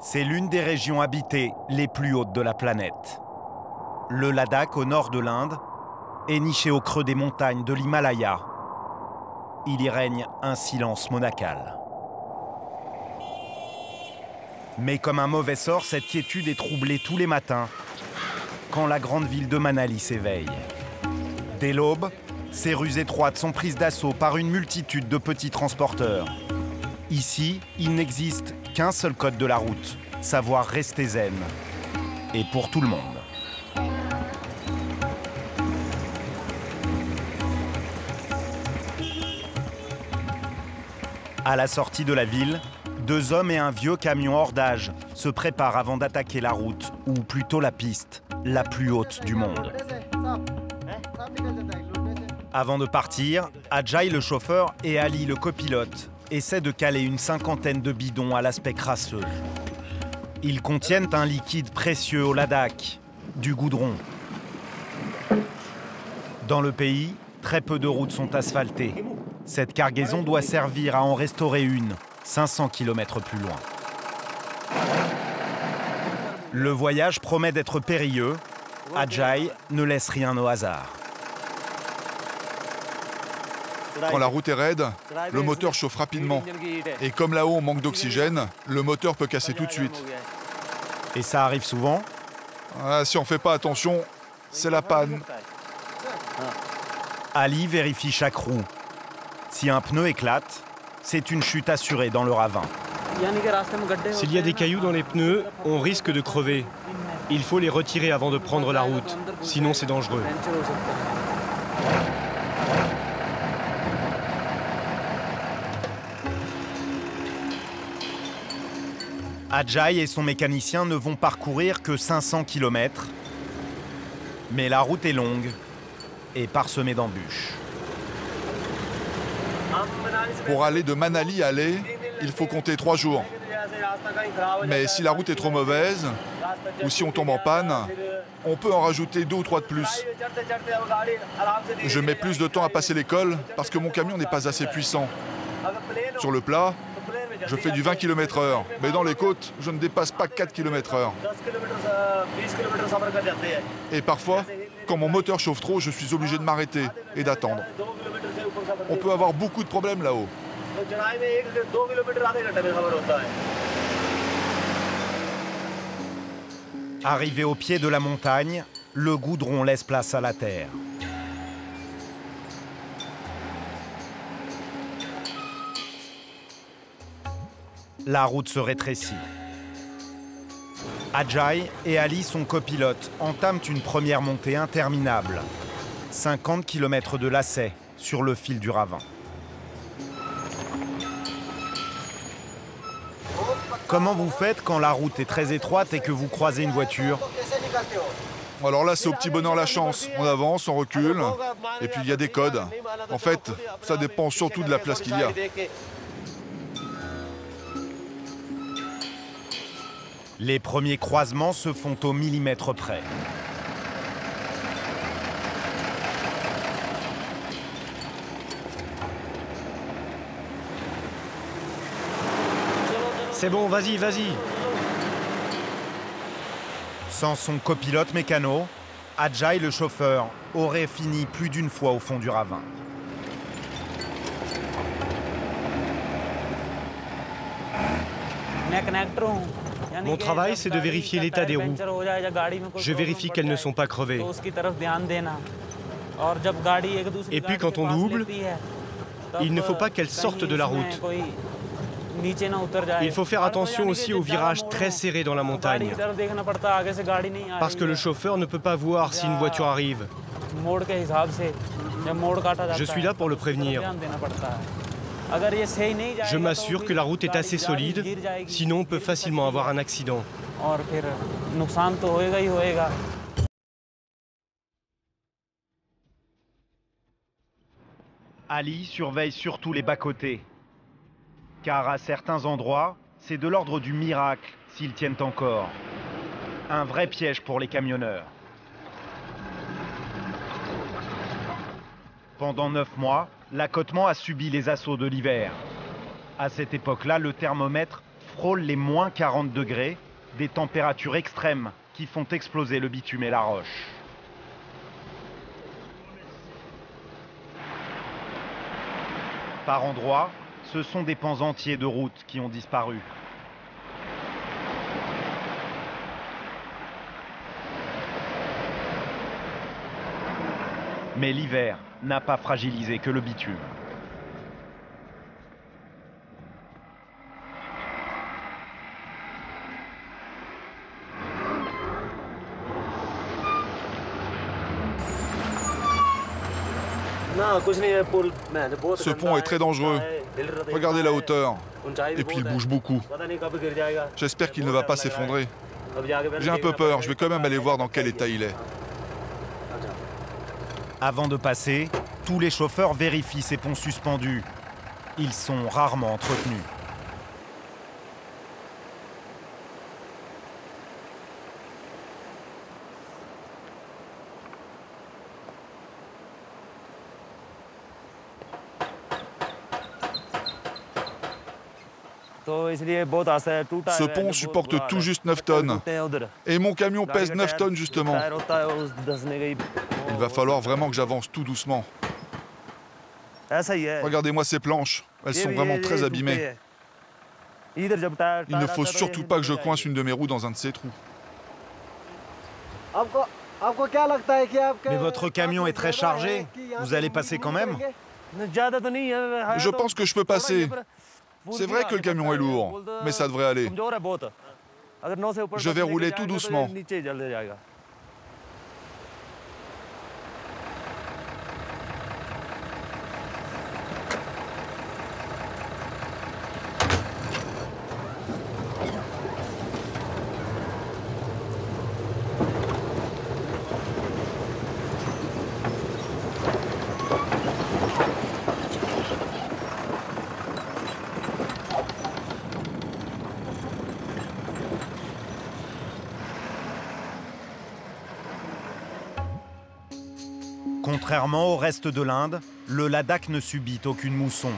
C'est l'une des régions habitées les plus hautes de la planète. Le Ladakh, au nord de l'Inde, est niché au creux des montagnes de l'Himalaya. Il y règne un silence monacal. Mais comme un mauvais sort, cette quiétude est troublée tous les matins quand la grande ville de Manali s'éveille. Dès l'aube, ces rues étroites sont prises d'assaut par une multitude de petits transporteurs. Ici, il n'existe qu'un seul code de la route, savoir rester zen. Et pour tout le monde. À la sortie de la ville, 2 hommes et un vieux camion hors d'âge se préparent avant d'attaquer la route, ou plutôt la piste, la plus haute du monde. Avant de partir, Ajay, le chauffeur, et Ali, le copilote, essaient de caler une 50aine de bidons à l'aspect crasseux. Ils contiennent un liquide précieux au Ladakh, du goudron. Dans le pays, très peu de routes sont asphaltées. Cette cargaison doit servir à en restaurer une, 500 km plus loin. Le voyage promet d'être périlleux. Ajay ne laisse rien au hasard. Quand la route est raide, le moteur chauffe rapidement. Et comme là-haut on manque d'oxygène, le moteur peut casser tout de suite. Et ça arrive souvent? Si on ne fait pas attention, c'est la panne. Ali vérifie chaque roue. Si un pneu éclate, c'est une chute assurée dans le ravin. S'il y a des cailloux dans les pneus, on risque de crever. Il faut les retirer avant de prendre la route, sinon c'est dangereux. Ajay et son mécanicien ne vont parcourir que 500 km. Mais la route est longue et parsemée d'embûches. Pour aller de Manali à Leh, il faut compter 3 jours. Mais si la route est trop mauvaise, ou si on tombe en panne, on peut en rajouter 2 ou 3 de plus. Je mets plus de temps à passer l'école parce que mon camion n'est pas assez puissant. Sur le plat, je fais du 20 km/h, mais dans les côtes, je ne dépasse pas 4 km/h. Et parfois, quand mon moteur chauffe trop, je suis obligé de m'arrêter et d'attendre. On peut avoir beaucoup de problèmes là-haut. Arrivé au pied de la montagne, le goudron laisse place à la terre. La route se rétrécit. Ajay et Ali, son copilote, entament une première montée interminable. 50 km de lacets sur le fil du ravin. Comment vous faites quand la route est très étroite et que vous croisez une voiture? Alors là, c'est au petit bonheur la chance. On avance, on recule, et puis il y a des codes. En fait, ça dépend surtout de la place qu'il y a. Les premiers croisements se font au millimètre près. C'est bon, vas-y, vas-y. Sans son copilote mécano, Ajay, le chauffeur, aurait fini plus d'une fois au fond du ravin. Mon travail, c'est de vérifier l'état des roues. Je vérifie qu'elles ne sont pas crevées. Et puis quand on double, il ne faut pas qu'elles sortent de la route. Il faut faire attention aussi aux virages très serrés dans la montagne. Parce que le chauffeur ne peut pas voir si une voiture arrive. Je suis là pour le prévenir. Je m'assure que la route est assez solide, sinon on peut facilement avoir un accident. Ali surveille surtout les bas-côtés. Car à certains endroits, c'est de l'ordre du miracle s'ils tiennent encore. Un vrai piège pour les camionneurs. Pendant 9 mois, l'accotement a subi les assauts de l'hiver. À cette époque-là, le thermomètre frôle les moins 40 degrés, des températures extrêmes qui font exploser le bitume et la roche. Par endroits, ce sont des pans entiers de routes qui ont disparu. Mais l'hiver n'a pas fragilisé que le bitume. Ce pont est très dangereux. Regardez la hauteur. Et puis il bouge beaucoup. J'espère qu'il ne va pas s'effondrer. J'ai un peu peur, je vais quand même aller voir dans quel état il est. Avant de passer, tous les chauffeurs vérifient ces ponts suspendus. Ils sont rarement entretenus. Ce pont supporte tout juste 9 tonnes. Et mon camion pèse 9 tonnes justement. Il va falloir vraiment que j'avance tout doucement. Regardez-moi ces planches. Elles sont vraiment très abîmées. Il ne faut surtout pas que je coince une de mes roues dans un de ces trous. Mais votre camion est très chargé. Vous allez passer quand même? Je pense que je peux passer. C'est vrai que le camion est lourd, mais ça devrait aller. Je vais rouler tout doucement. Contrairement au reste de l'Inde, le Ladakh ne subit aucune mousson.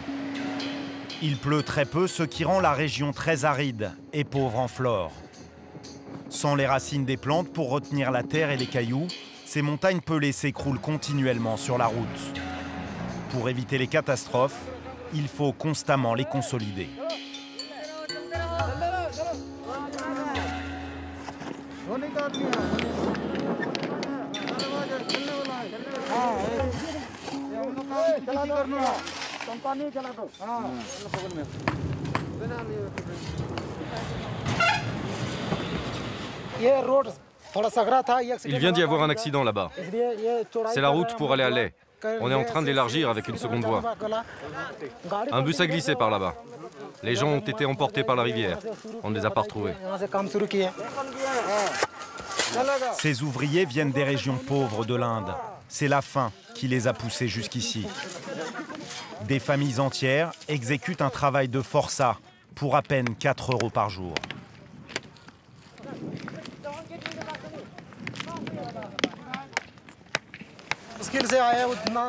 Il pleut très peu, ce qui rend la région très aride et pauvre en flore. Sans les racines des plantes pour retenir la terre et les cailloux, ces montagnes pelées s'écroulent continuellement sur la route. Pour éviter les catastrophes, il faut constamment les consolider. Il vient d'y avoir un accident là-bas. C'est la route pour aller à Leh. On est en train de l'élargir avec une seconde voie. Un bus a glissé par là-bas. Les gens ont été emportés par la rivière. On ne les a pas retrouvés. Ces ouvriers viennent des régions pauvres de l'Inde. C'est la faim qui les a poussés jusqu'ici. Des familles entières exécutent un travail de forçat pour à peine 4 € par jour.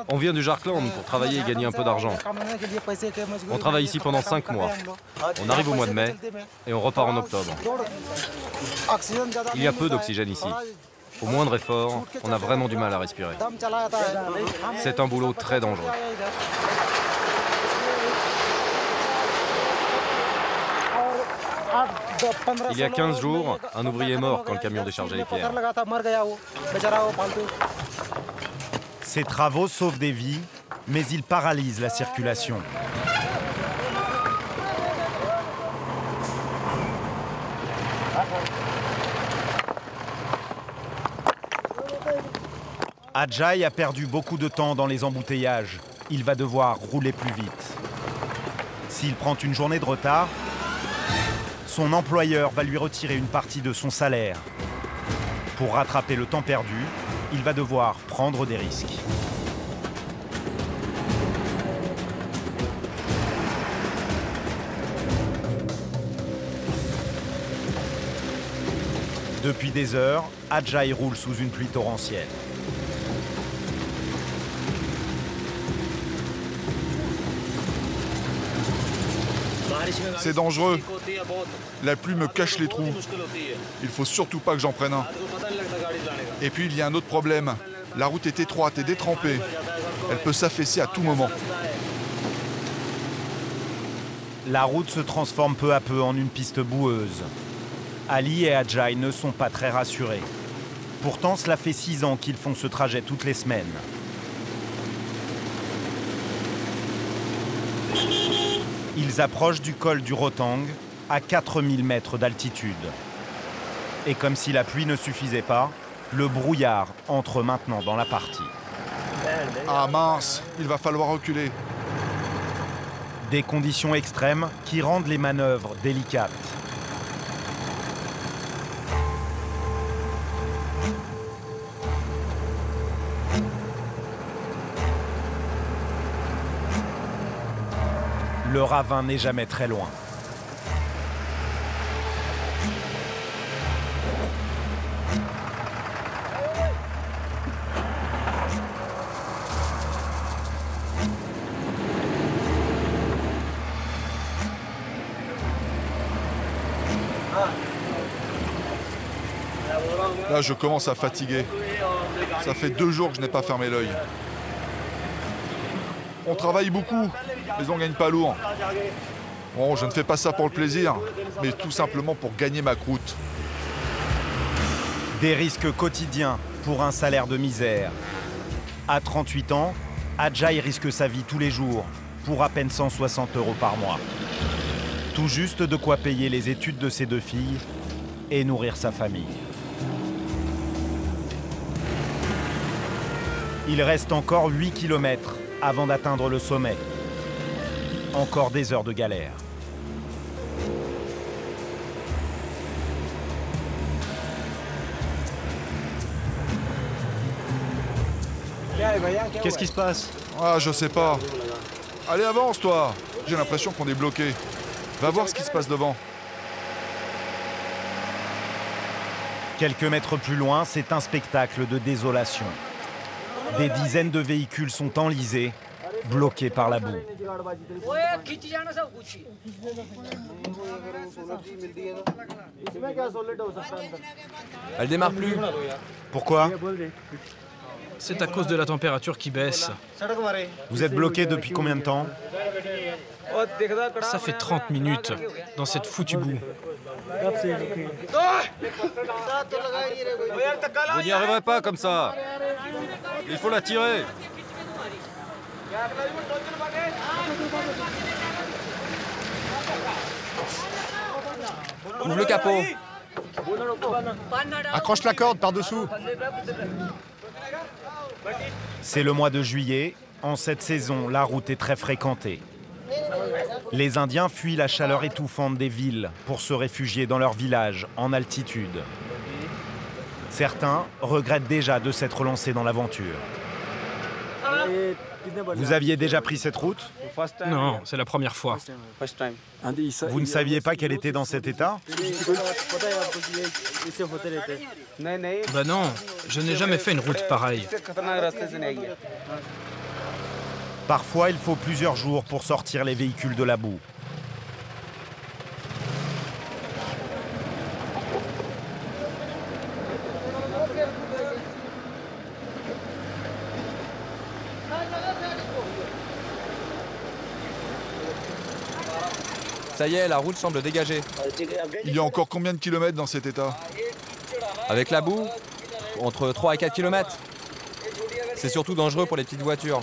On vient du Jharkhand pour travailler et gagner un peu d'argent. On travaille ici pendant 5 mois. On arrive au mois de mai et on repart en octobre. Il y a peu d'oxygène ici. Au moindre effort, on a vraiment du mal à respirer. C'est un boulot très dangereux. Il y a 15 jours, un ouvrier est mort quand le camion déchargeait les pierres. Ces travaux sauvent des vies, mais ils paralysent la circulation. Ajay a perdu beaucoup de temps dans les embouteillages. Il va devoir rouler plus vite. S'il prend une journée de retard, son employeur va lui retirer une partie de son salaire. Pour rattraper le temps perdu, il va devoir prendre des risques. Depuis des heures, Ajay roule sous une pluie torrentielle. C'est dangereux. La pluie me cache les trous. Il faut surtout pas que j'en prenne un. Et puis il y a un autre problème. La route est étroite et détrempée. Elle peut s'affaisser à tout moment. La route se transforme peu à peu en une piste boueuse. Ali et Ajay ne sont pas très rassurés. Pourtant, cela fait 6 ans qu'ils font ce trajet toutes les semaines. Ils approchent du col du Rotang, à 4000 mètres d'altitude. Et comme si la pluie ne suffisait pas, le brouillard entre maintenant dans la partie. Ah mince, il va falloir reculer. Des conditions extrêmes qui rendent les manœuvres délicates. Le ravin n'est jamais très loin. Là, je commence à fatiguer. Ça fait 2 jours que je n'ai pas fermé l'œil. On travaille beaucoup, mais on ne gagne pas lourd. Bon, je ne fais pas ça pour le plaisir, mais tout simplement pour gagner ma croûte. Des risques quotidiens pour un salaire de misère. À 38 ans, Ajay risque sa vie tous les jours pour à peine 160 € par mois. Tout juste de quoi payer les études de ses 2 filles et nourrir sa famille. Il reste encore 8 km avant d'atteindre le sommet. Encore des heures de galère. Qu'est-ce qui se passe? Ah, je sais pas. Allez, avance, toi. J'ai l'impression qu'on est bloqué. Va voir ce qui se passe devant. Quelques mètres plus loin, c'est un spectacle de désolation. Des dizaines de véhicules sont enlisés, bloqués par la boue. Elle démarre plus. Pourquoi? C'est à cause de la température qui baisse. Vous êtes bloqué depuis combien de temps? Ça fait 30 minutes dans cette foutue boue. Vous n'y arriverez pas comme ça. Il faut la tirer. Ouvre le capot. Accroche la corde par-dessous. C'est le mois de juillet. En cette saison, la route est très fréquentée. Les Indiens fuient la chaleur étouffante des villes pour se réfugier dans leur village en altitude. Certains regrettent déjà de s'être lancés dans l'aventure. Vous aviez déjà pris cette route? Non, c'est la première fois. Vous ne saviez pas qu'elle était dans cet état? Bah non, je n'ai jamais fait une route pareille. Parfois, il faut plusieurs jours pour sortir les véhicules de la boue. Ça y est, la route semble dégagée. Il y a encore combien de kilomètres dans cet état? Avec la boue, entre 3 et 4 km. C'est surtout dangereux pour les petites voitures.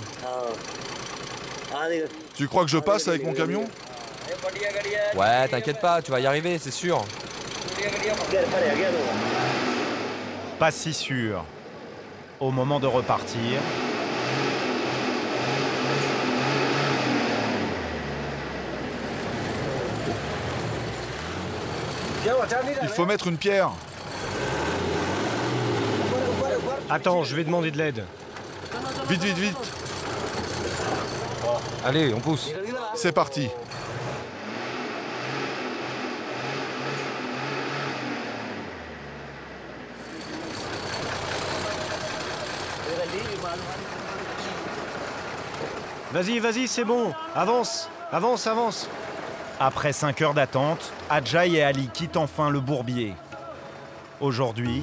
Tu crois que je passe avec mon camion? Ouais, t'inquiète pas, tu vas y arriver, c'est sûr. Pas si sûr. Au moment de repartir, Il faut mettre une pierre. Attends, je vais demander de l'aide. Vite, vite, vite. Allez, on pousse. C'est parti. Vas-y, vas-y, c'est bon. Avance, avance, avance. Après 5 heures d'attente, Ajay et Ali quittent enfin le bourbier. Aujourd'hui,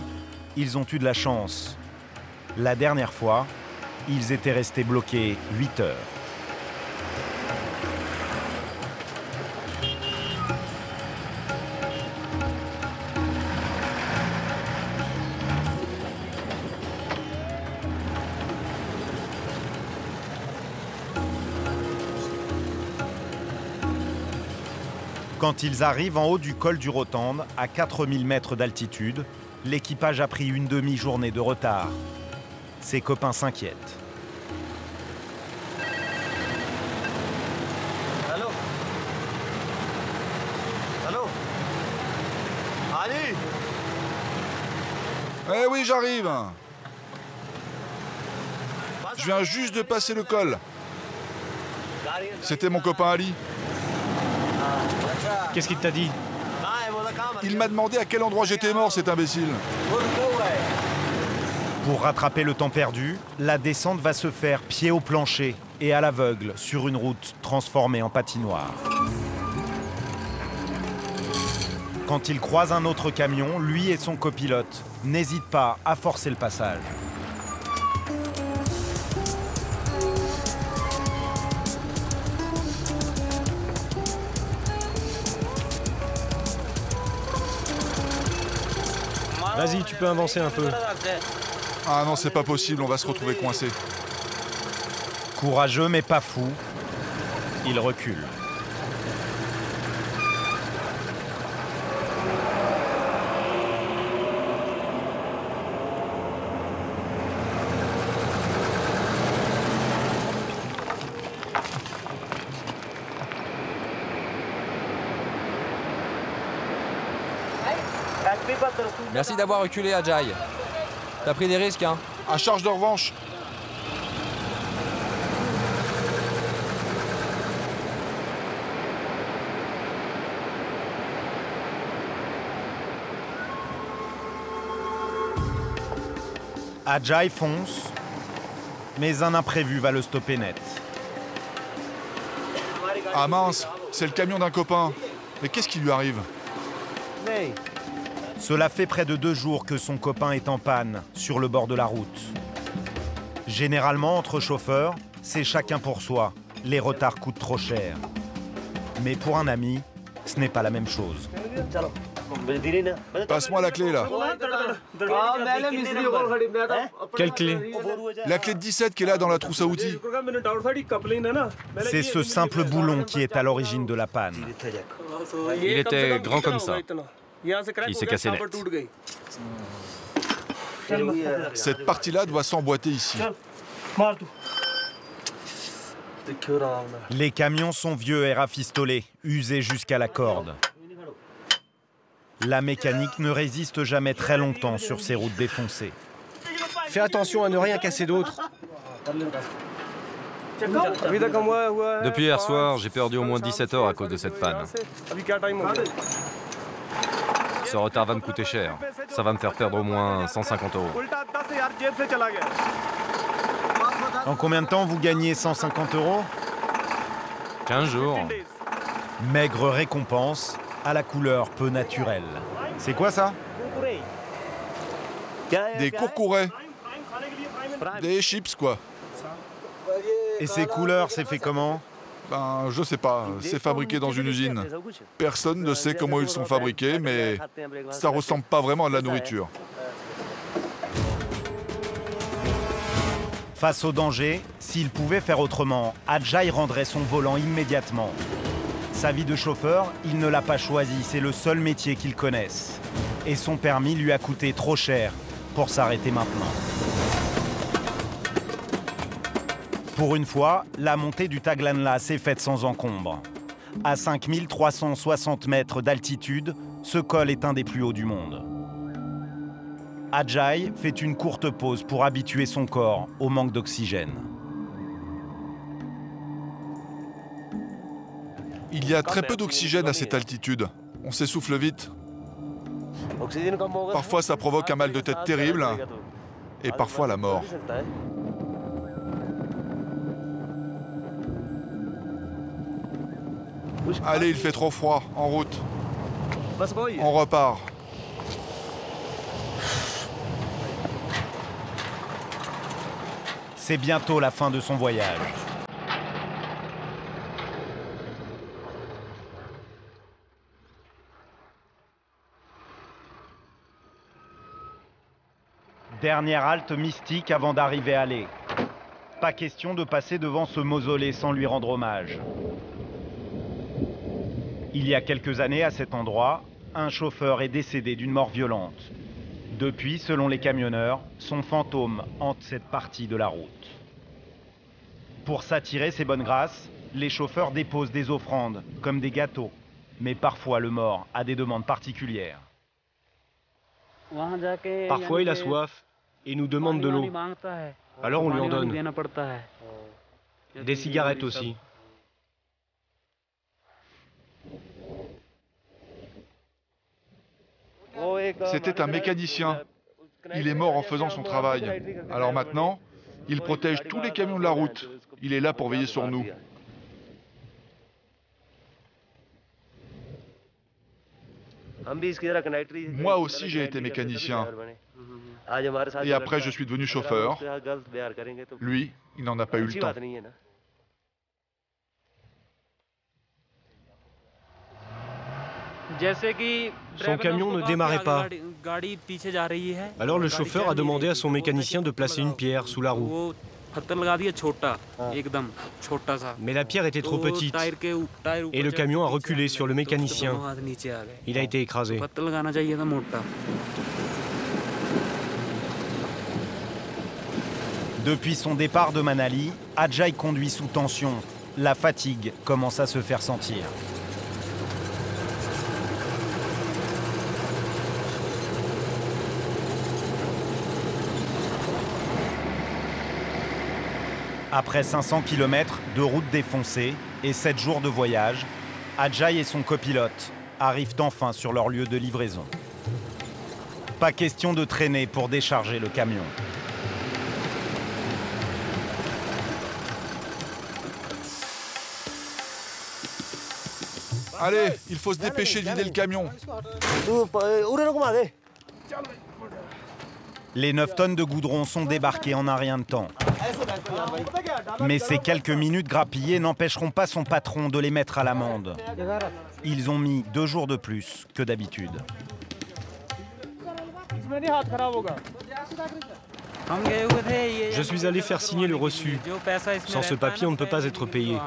ils ont eu de la chance. La dernière fois, ils étaient restés bloqués 8 heures. Quand ils arrivent en haut du col du Rotande, à 4000 mètres d'altitude, l'équipage a pris une demi-journée de retard. Ses copains s'inquiètent. Allô? Allô? Ali? Eh oui, j'arrive. Je viens juste de passer le col. C'était mon copain Ali. Qu'est-ce qu'il t'a dit? Il m'a demandé à quel endroit j'étais mort, cet imbécile. Pour rattraper le temps perdu, la descente va se faire pied au plancher et à l'aveugle sur une route transformée en patinoire. Quand il croise un autre camion, lui et son copilote n'hésitent pas à forcer le passage. Vas-y, tu peux avancer un peu. Ah non, c'est pas possible, on va se retrouver coincé. Courageux mais pas fou, il recule. Merci d'avoir reculé, Ajay. T'as pris des risques, hein? À charge de revanche. Ajay fonce, mais un imprévu va le stopper net. Ah mince, c'est le camion d'un copain. Mais qu'est-ce qui lui arrive? Cela fait près de 2 jours que son copain est en panne sur le bord de la route. Généralement, entre chauffeurs, c'est chacun pour soi. Les retards coûtent trop cher. Mais pour un ami, ce n'est pas la même chose. Passe-moi la clé, là. Quelle clé? La clé de 17 qui est là dans la trousse à outils. C'est ce simple boulon qui est à l'origine de la panne. Il était grand comme ça. Il s'est cassé net. Cette partie-là doit s'emboîter ici. Les camions sont vieux et rafistolés, usés jusqu'à la corde. La mécanique ne résiste jamais très longtemps sur ces routes défoncées. Fais attention à ne rien casser d'autre. Depuis hier soir, j'ai perdu au moins 17 heures à cause de cette panne. Ce retard va me coûter cher. Ça va me faire perdre au moins 150 euros. En combien de temps vous gagnez 150 euros? 15 jours. Maigre récompense à la couleur peu naturelle. C'est quoi ça? Des courcourets. Des chips, quoi. Et ces couleurs, c'est fait comment? Ben, je sais pas. C'est fabriqué dans une usine. Personne ne sait comment ils sont fabriqués, mais ça ressemble pas vraiment à de la nourriture. Face au danger, s'il pouvait faire autrement, Ajay rendrait son volant immédiatement. Sa vie de chauffeur, il ne l'a pas choisie, c'est le seul métier qu'il connaisse. Et son permis lui a coûté trop cher pour s'arrêter maintenant. Pour une fois, la montée du Taglanla s'est faite sans encombre. À 5360 mètres d'altitude, ce col est un des plus hauts du monde. Ajay fait une courte pause pour habituer son corps au manque d'oxygène. Il y a très peu d'oxygène à cette altitude. On s'essouffle vite. Parfois, ça provoque un mal de tête terrible. Et parfois, la mort. Allez, il fait trop froid, en route. On repart. C'est bientôt la fin de son voyage. Dernière halte mystique avant d'arriver à Leh. Pas question de passer devant ce mausolée sans lui rendre hommage. Il y a quelques années, à cet endroit, un chauffeur est décédé d'une mort violente. Depuis, selon les camionneurs, son fantôme hante cette partie de la route. Pour s'attirer ses bonnes grâces, les chauffeurs déposent des offrandes, comme des gâteaux. Mais parfois, le mort a des demandes particulières. Parfois, il a soif et nous demande de l'eau. Alors on lui en donne. Des cigarettes aussi. C'était un mécanicien. Il est mort en faisant son travail. Alors maintenant, il protège tous les camions de la route. Il est là pour veiller sur nous. Moi aussi, j'ai été mécanicien. Et après, je suis devenu chauffeur. Lui, il n'en a pas eu le temps. Son camion ne démarrait pas. Alors le chauffeur a demandé à son mécanicien de placer une pierre sous la roue. Mais la pierre était trop petite et le camion a reculé sur le mécanicien. Il a été écrasé. Depuis son départ de Manali, Ajay conduit sous tension. La fatigue commence à se faire sentir. Après 500 km de route défoncée et 7 jours de voyage, Ajay et son copilote arrivent enfin sur leur lieu de livraison. Pas question de traîner pour décharger le camion. Allez, il faut se dépêcher de vider le camion. Les 9 tonnes de goudron sont débarquées en un rien de temps. Mais ces quelques minutes grappillées n'empêcheront pas son patron de les mettre à l'amende. Ils ont mis 2 jours de plus que d'habitude. Je suis allé faire signer le reçu. Sans ce papier, on ne peut pas être payé.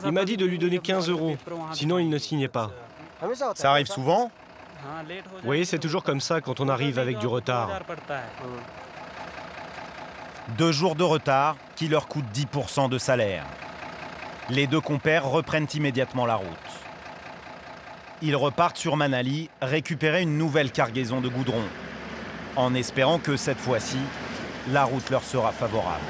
Il m'a dit de lui donner 15 €, sinon il ne signait pas. Ça arrive souvent ? Oui, c'est toujours comme ça quand on arrive avec du retard. 2 jours de retard qui leur coûtent 10% de salaire. Les 2 compères reprennent immédiatement la route. Ils repartent sur Manali récupérer une nouvelle cargaison de goudron, en espérant que cette fois-ci, la route leur sera favorable.